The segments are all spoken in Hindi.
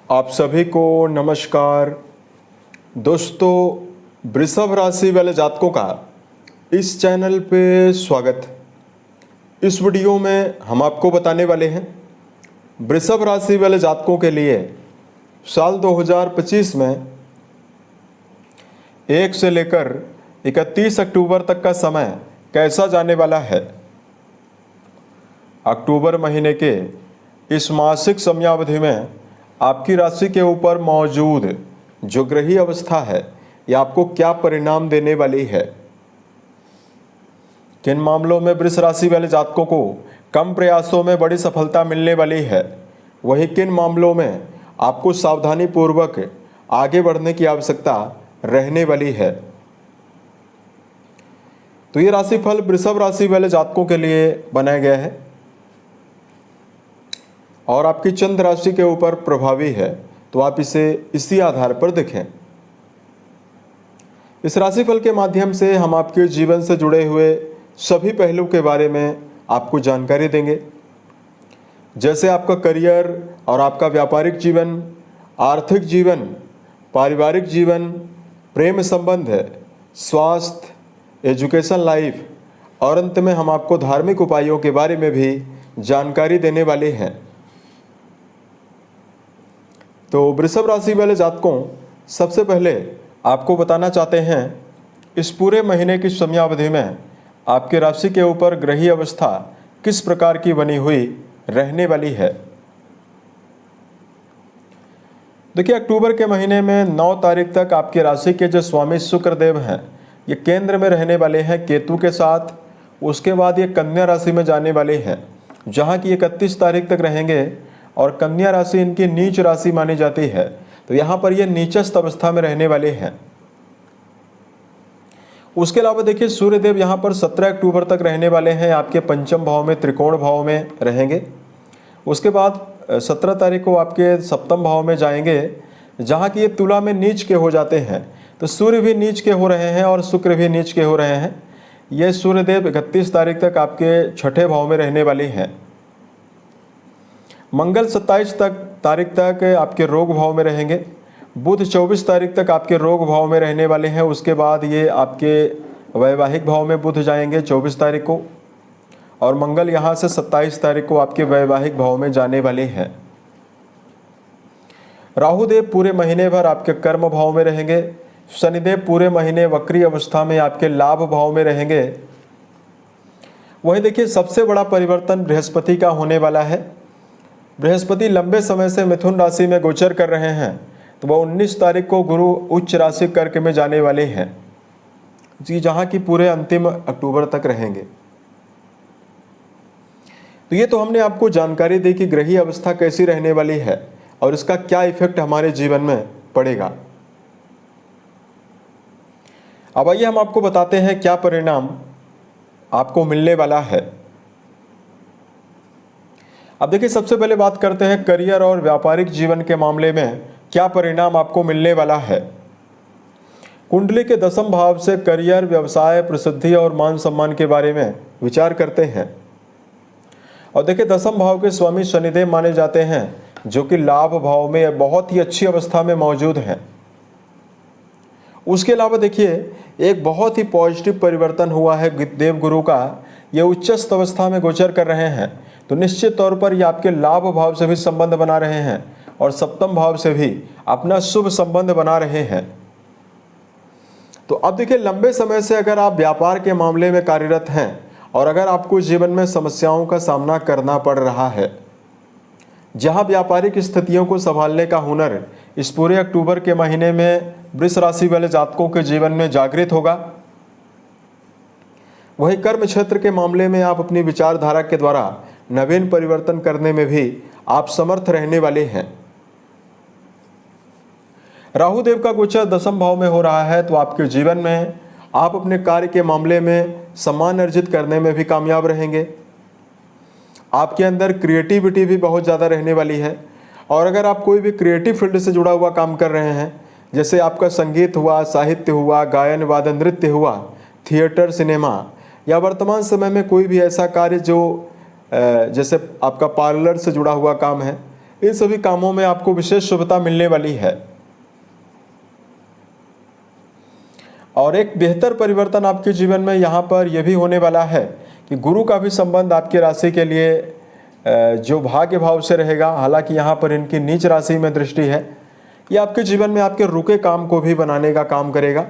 आप सभी को नमस्कार। दोस्तों, वृषभ राशि वाले जातकों का इस चैनल पे स्वागत। इस वीडियो में हम आपको बताने वाले हैं वृषभ राशि वाले जातकों के लिए साल 2025 में 1 से लेकर 31 अक्टूबर तक का समय कैसा जाने वाला है। अक्टूबर महीने के इस मासिक समयावधि में आपकी राशि के ऊपर मौजूद जो ग्रही अवस्था है यह आपको क्या परिणाम देने वाली है। किन मामलों में वृष राशि वाले जातकों को कम प्रयासों में बड़ी सफलता मिलने वाली है, वहीं किन मामलों में आपको सावधानी पूर्वक आगे बढ़ने की आवश्यकता रहने वाली है। तो ये राशिफल वृषभ राशि वाले जातकों के लिए बनाया गया है और आपकी चंद्र राशि के ऊपर प्रभावी है, तो आप इसे इसी आधार पर देखें। इस राशिफल के माध्यम से हम आपके जीवन से जुड़े हुए सभी पहलू के बारे में आपको जानकारी देंगे, जैसे आपका करियर और आपका व्यापारिक जीवन, आर्थिक जीवन, पारिवारिक जीवन, प्रेम संबंध, स्वास्थ्य, एजुकेशन लाइफ और अंत में हम आपको धार्मिक उपायों के बारे में भी जानकारी देने वाले हैं। तो वृषभ राशि वाले जातकों, सबसे पहले आपको बताना चाहते हैं इस पूरे महीने की समयावधि में आपके राशि के ऊपर ग्रही अवस्था किस प्रकार की बनी हुई रहने वाली है। देखिए, अक्टूबर के महीने में 9 तारीख तक आपके राशि के जो स्वामी शुक्रदेव हैं ये केंद्र में रहने वाले हैं केतु के साथ। उसके बाद ये कन्या राशि में जाने वाले हैं, जहाँ की 31 तारीख तक रहेंगे और कन्या राशि इनकी नीच राशि मानी जाती है, तो यहाँ पर ये नीचस्थ अवस्था में रहने वाले हैं। उसके अलावा देखिए, सूर्यदेव यहाँ पर 17 अक्टूबर तक रहने वाले हैं, आपके पंचम भाव में, त्रिकोण भाव में रहेंगे। उसके बाद 17 तारीख को आपके सप्तम भाव में जाएंगे, जहाँ की ये तुला में नीच के हो जाते हैं। तो सूर्य भी नीच के हो रहे हैं और शुक्र भी नीच के हो रहे हैं। ये सूर्यदेव 31 तारीख तक आपके छठे भाव में रहने वाले हैं। मंगल 27 तारीख तक आपके रोग भाव में रहेंगे। बुध 24 तारीख तक आपके रोग भाव में रहने वाले हैं। उसके बाद ये आपके वैवाहिक भाव में बुध जाएंगे 24 तारीख को, और मंगल यहाँ से 27 तारीख को आपके वैवाहिक भाव में जाने वाले हैं। राहुदेव पूरे महीने भर आपके कर्म भाव में रहेंगे। शनिदेव पूरे महीने वक्री अवस्था में आपके लाभ भाव में रहेंगे। वहीं देखिए, सबसे बड़ा परिवर्तन बृहस्पति का होने वाला है। बृहस्पति लंबे समय से मिथुन राशि में गोचर कर रहे हैं, तो वह 19 तारीख को गुरु उच्च राशि कर्क में जाने वाले हैं जी, जहाँ की पूरे अंतिम अक्टूबर तक रहेंगे। तो ये तो हमने आपको जानकारी दी कि ग्रही अवस्था कैसी रहने वाली है और इसका क्या इफेक्ट हमारे जीवन में पड़ेगा। अब आइए हम आपको बताते हैं क्या परिणाम आपको मिलने वाला है। अब देखिए, सबसे पहले बात करते हैं करियर और व्यापारिक जीवन के मामले में क्या परिणाम आपको मिलने वाला है। कुंडली के 10वें भाव से करियर, व्यवसाय, प्रसिद्धि और मान सम्मान के बारे में विचार करते हैं। और देखिए, 10वें भाव के स्वामी शनिदेव माने जाते हैं, जो कि लाभ भाव में बहुत ही अच्छी अवस्था में मौजूद हैं। उसके अलावा देखिए, एक बहुत ही पॉजिटिव परिवर्तन हुआ है देवगुरु का। ये उच्चस्थ अवस्था में गोचर कर रहे हैं, तो निश्चित तौर पर ये आपके लाभ भाव से भी संबंध बना रहे हैं और सप्तम भाव से भी अपना शुभ संबंध बना रहे हैं। तो अब देखिए, लंबे समय से अगर आप व्यापार के मामले में कार्यरत हैं और अगर आपको जीवन में समस्याओं का सामना करना पड़ रहा है, जहां व्यापारिक स्थितियों को संभालने का हुनर इस पूरे अक्टूबर के महीने में वृष राशि वाले जातकों के जीवन में जागृत होगा, वहीं कर्म क्षेत्र के मामले में आप अपनी विचारधारा के द्वारा नवीन परिवर्तन करने में भी आप समर्थ रहने वाले हैं। राहु देव का गोचर 10वें भाव में हो रहा है, तो आपके जीवन में आप अपने कार्य के मामले में सम्मान अर्जित करने में भी कामयाब रहेंगे। आपके अंदर क्रिएटिविटी भी बहुत ज़्यादा रहने वाली है, और अगर आप कोई भी क्रिएटिव फील्ड से जुड़ा हुआ काम कर रहे हैं, जैसे आपका संगीत हुआ, साहित्य हुआ, गायन वादन, नृत्य हुआ, थिएटर, सिनेमा, या वर्तमान समय में कोई भी ऐसा कार्य जो जैसे आपका पार्लर से जुड़ा हुआ काम है, इन सभी कामों में आपको विशेष शुभता मिलने वाली है। और एक बेहतर परिवर्तन आपके जीवन में यहाँ पर यह भी होने वाला है कि गुरु का भी संबंध आपकी राशि के लिए जो भाग्य भाव से रहेगा। हालांकि यहाँ पर इनकी नीच राशि में दृष्टि है, यह आपके जीवन में आपके रुके काम को भी बनाने का काम करेगा।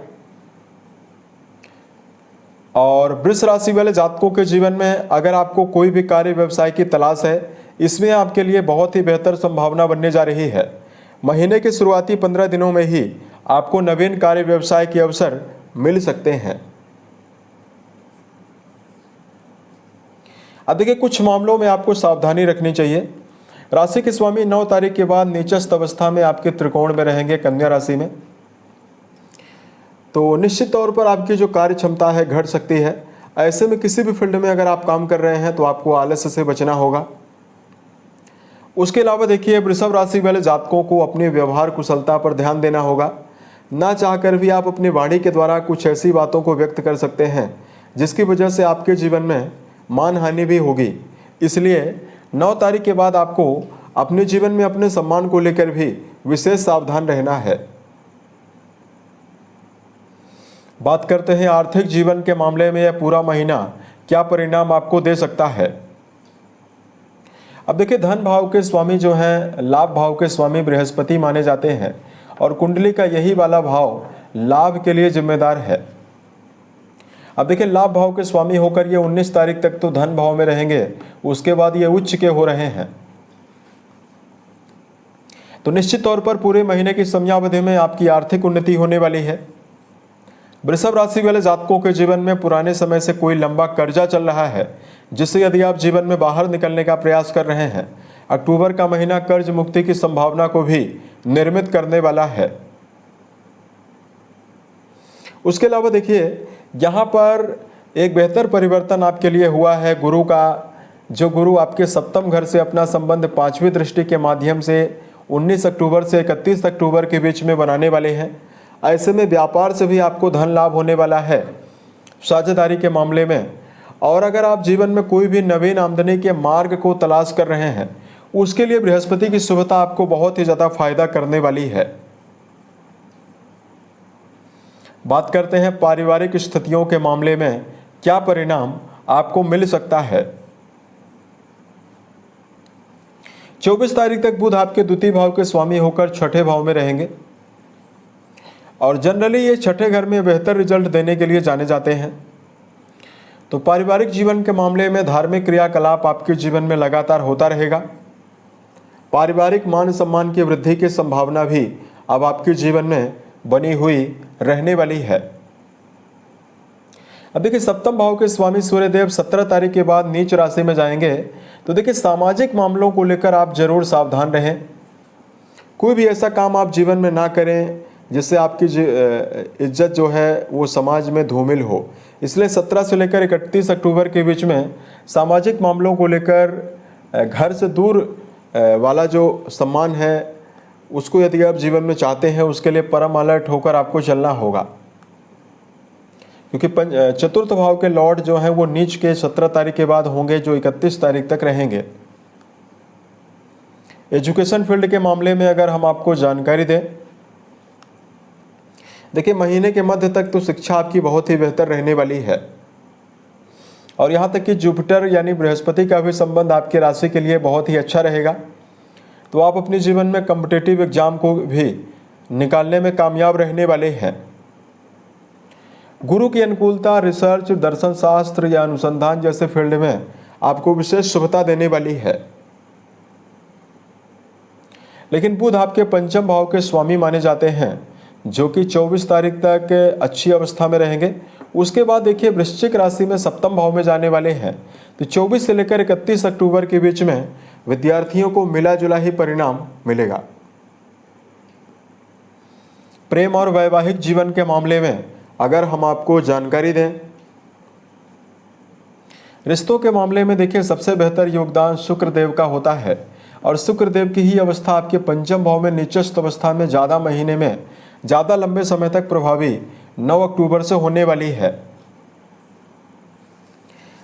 और वृष राशि वाले जातकों के जीवन में अगर आपको कोई भी कार्य व्यवसाय की तलाश है, इसमें आपके लिए बहुत ही बेहतर संभावना बनने जा रही है। महीने के शुरुआती 15 दिनों में ही आपको नवीन कार्य व्यवसाय के अवसर मिल सकते हैं। अब देखिए, कुछ मामलों में आपको सावधानी रखनी चाहिए। राशि के स्वामी 9 तारीख के बाद नीचस्थ अवस्था में आपके त्रिकोण में रहेंगे, कन्या राशि में। तो निश्चित तौर पर आपकी जो कार्य क्षमता है घट सकती है। ऐसे में किसी भी फील्ड में अगर आप काम कर रहे हैं तो आपको आलस्य से बचना होगा। उसके अलावा देखिए, वृषभ राशि वाले जातकों को अपनी व्यवहार कुशलता पर ध्यान देना होगा। ना चाहकर भी आप अपनी वाणी के द्वारा कुछ ऐसी बातों को व्यक्त कर सकते हैं जिसकी वजह से आपके जीवन में मान हानि भी होगी। इसलिए 9 तारीख के बाद आपको अपने जीवन में अपने सम्मान को लेकर भी विशेष सावधान रहना है। बात करते हैं आर्थिक जीवन के मामले में यह पूरा महीना क्या परिणाम आपको दे सकता है। अब देखिए, धन भाव के स्वामी जो हैं, लाभ भाव के स्वामी बृहस्पति माने जाते हैं और कुंडली का यही वाला भाव लाभ के लिए जिम्मेदार है। अब देखिए, लाभ भाव के स्वामी होकर ये 19 तारीख तक तो धन भाव में रहेंगे, उसके बाद ये उच्च के हो रहे हैं। तो निश्चित तौर पर पूरे महीने की समयावधि में आपकी आर्थिक उन्नति होने वाली है। वृषभ राशि वाले जातकों के जीवन में पुराने समय से कोई लंबा कर्जा चल रहा है, जिससे यदि आप जीवन में बाहर निकलने का प्रयास कर रहे हैं, अक्टूबर का महीना कर्ज मुक्ति की संभावना को भी निर्मित करने वाला है। उसके अलावा देखिए, यहाँ पर एक बेहतर परिवर्तन आपके लिए हुआ है गुरु का। जो गुरु आपके सप्तम घर से अपना संबंध 5वीं दृष्टि के माध्यम से 19 अक्टूबर से 31 अक्टूबर के बीच में बनाने वाले हैं। ऐसे में व्यापार से भी आपको धन लाभ होने वाला है, साझेदारी के मामले में। और अगर आप जीवन में कोई भी नवीन आमदनी के मार्ग को तलाश कर रहे हैं, उसके लिए बृहस्पति की शुभता आपको बहुत ही ज़्यादा फायदा करने वाली है। बात करते हैं पारिवारिक स्थितियों के मामले में क्या परिणाम आपको मिल सकता है। 24 तारीख तक बुध आपके द्वितीय भाव के स्वामी होकर छठे भाव में रहेंगे और जनरली ये छठे घर में बेहतर रिजल्ट देने के लिए जाने जाते हैं। तो पारिवारिक जीवन के मामले में धार्मिक क्रियाकलाप आपके जीवन में लगातार होता रहेगा। पारिवारिक मान सम्मान की वृद्धि की संभावना भी अब आपके जीवन में बनी हुई रहने वाली है। अब देखिए, सप्तम भाव के स्वामी सूर्यदेव 17 तारीख के बाद नीच राशि में जाएंगे। तो देखिए, सामाजिक मामलों को लेकर आप जरूर सावधान रहें। कोई भी ऐसा काम आप जीवन में ना करें जिससे आपकी इज्जत जो है वो समाज में धूमिल हो। इसलिए 17 से लेकर 31 अक्टूबर के बीच में सामाजिक मामलों को लेकर घर से दूर वाला जो सम्मान है उसको यदि आप जीवन में चाहते हैं, उसके लिए परम अलर्ट होकर आपको चलना होगा। क्योंकि चतुर्थ भाव के लॉर्ड जो हैं वो नीच के 17 तारीख के बाद होंगे, जो 31 तारीख तक रहेंगे। एजुकेशन फील्ड के मामले में अगर हम आपको जानकारी दें, देखिए महीने के मध्य तक तो शिक्षा आपकी बहुत ही बेहतर रहने वाली है। और यहाँ तक कि जुपिटर यानी बृहस्पति का भी संबंध आपकी राशि के लिए बहुत ही अच्छा रहेगा। तो आप अपने जीवन में कॉम्पिटिटिव एग्जाम को भी निकालने में कामयाब रहने वाले हैं। गुरु की अनुकूलता रिसर्च, दर्शन शास्त्र या अनुसंधान जैसे फील्ड में आपको विशेष शुभता देने वाली है। लेकिन बुध आपके पंचम भाव के स्वामी माने जाते हैं, जो कि 24 तारीख तक अच्छी अवस्था में रहेंगे। उसके बाद देखिए, वृश्चिक राशि में सप्तम भाव में जाने वाले हैं। तो 24 से लेकर 31 अक्टूबर के बीच में विद्यार्थियों को मिला जुला ही परिणाम मिलेगा। प्रेम और वैवाहिक जीवन के मामले में अगर हम आपको जानकारी दें, रिश्तों के मामले में देखिए सबसे बेहतर योगदान शुक्रदेव का होता है। और शुक्रदेव की ही अवस्था आपके पंचम भाव में नीचस्थ अवस्था में ज़्यादा महीने में ज़्यादा लंबे समय तक प्रभावी 9 अक्टूबर से होने वाली है।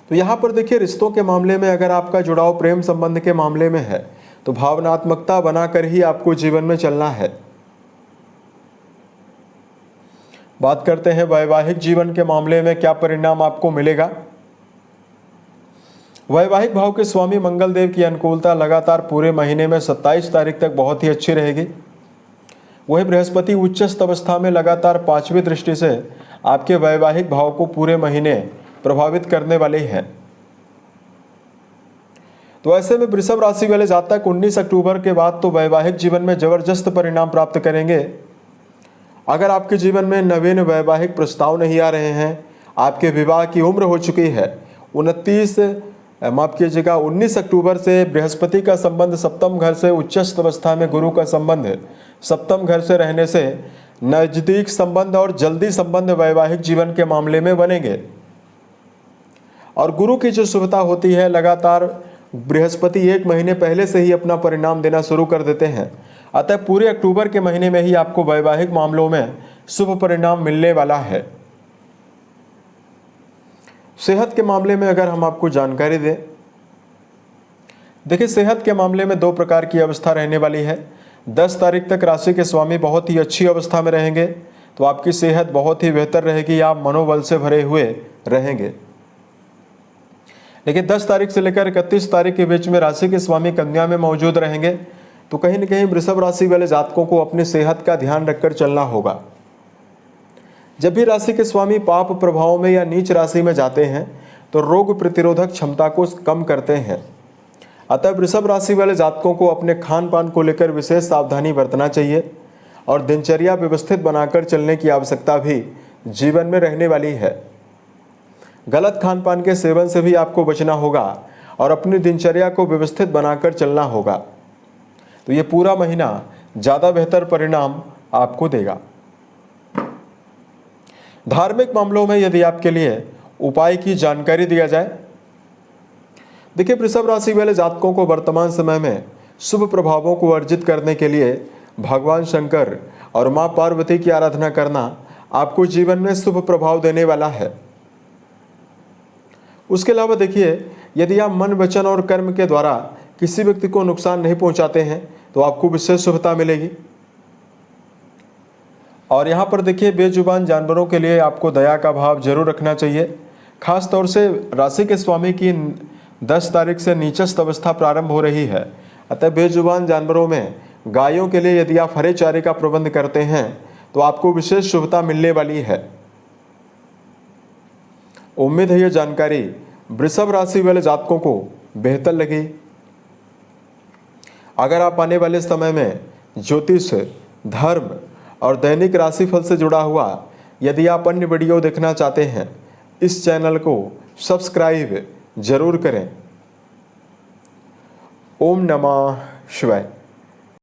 तो यहाँ पर देखिए, रिश्तों के मामले में अगर आपका जुड़ाव प्रेम संबंध के मामले में है तो भावनात्मकता बनाकर ही आपको जीवन में चलना है। बात करते हैं वैवाहिक जीवन के मामले में क्या परिणाम आपको मिलेगा। वैवाहिक भाव के स्वामी मंगल देव की अनुकूलता लगातार पूरे महीने में 27 तारीख तक बहुत ही अच्छी रहेगी। वही बृहस्पति उच्चस्थ अवस्था में लगातार 5वीं दृष्टि से आपके वैवाहिक भाव को पूरे महीने प्रभावित करने वाले हैं। तो ऐसे में वृषभ राशि वाले जातक 19 अक्टूबर के बाद तो वैवाहिक जीवन में जबरदस्त परिणाम प्राप्त करेंगे। अगर आपके जीवन में नवीन वैवाहिक प्रस्ताव नहीं आ रहे हैं, आपके विवाह की उम्र हो चुकी है, 19 अक्टूबर से बृहस्पति का संबंध सप्तम घर से उच्चस्थ अवस्था में गुरु का संबंध सप्तम घर से रहने से नजदीक संबंध और जल्दी संबंध वैवाहिक जीवन के मामले में बनेंगे। और गुरु की जो शुभता होती है, लगातार बृहस्पति 1 महीने पहले से ही अपना परिणाम देना शुरू कर देते हैं। अतः पूरे अक्टूबर के महीने में ही आपको वैवाहिक मामलों में शुभ परिणाम मिलने वाला है। सेहत के मामले में अगर हम आपको जानकारी दें, देखिए सेहत के मामले में 2 प्रकार की अवस्था रहने वाली है। 10 तारीख तक राशि के स्वामी बहुत ही अच्छी अवस्था में रहेंगे, तो आपकी सेहत बहुत ही बेहतर रहेगी, आप मनोबल से भरे हुए रहेंगे। लेकिन 10 तारीख से लेकर 31 तारीख के बीच में राशि के स्वामी कन्या में मौजूद रहेंगे, तो कहीं न कहीं वृषभ राशि वाले जातकों को अपनी सेहत का ध्यान रखकर चलना होगा। जब भी राशि के स्वामी पाप प्रभाव में या नीच राशि में जाते हैं तो रोग प्रतिरोधक क्षमता को कम करते हैं। अतः वृषभ राशि वाले जातकों को अपने खान पान को लेकर विशेष सावधानी बरतना चाहिए और दिनचर्या व्यवस्थित बनाकर चलने की आवश्यकता भी जीवन में रहने वाली है। गलत खान पान के सेवन से भी आपको बचना होगा और अपनी दिनचर्या को व्यवस्थित बनाकर चलना होगा। तो ये पूरा महीना ज़्यादा बेहतर परिणाम आपको देगा। धार्मिक मामलों में यदि आपके लिए उपाय की जानकारी दिया जाए, देखिए वृषभ राशि वाले जातकों को वर्तमान समय में शुभ प्रभावों को अर्जित करने के लिए भगवान शंकर और मां पार्वती की आराधना करना आपको जीवन में शुभ प्रभाव देने वाला है। उसके अलावा देखिए, यदि आप मन, वचन और कर्म के द्वारा किसी व्यक्ति को नुकसान नहीं पहुंचाते हैं तो आपको विशेष शुभता मिलेगी। और यहाँ पर देखिए, बेजुबान जानवरों के लिए आपको दया का भाव जरूर रखना चाहिए। खास तौर से राशि के स्वामी की 10 तारीख से नीचस्थ अवस्था प्रारंभ हो रही है, अतः बेजुबान जानवरों में गायों के लिए यदि आप हरे चारे का प्रबंध करते हैं तो आपको विशेष शुभता मिलने वाली है। उम्मीद है यह जानकारी वृषभ राशि वाले जातकों को बेहतर लगी। अगर आप आने वाले समय में ज्योतिष, धर्म और दैनिक राशिफल से जुड़ा हुआ यदि आप अन्य वीडियो देखना चाहते हैं, इस चैनल को सब्सक्राइब जरूर करें। ओम नमः शिवाय।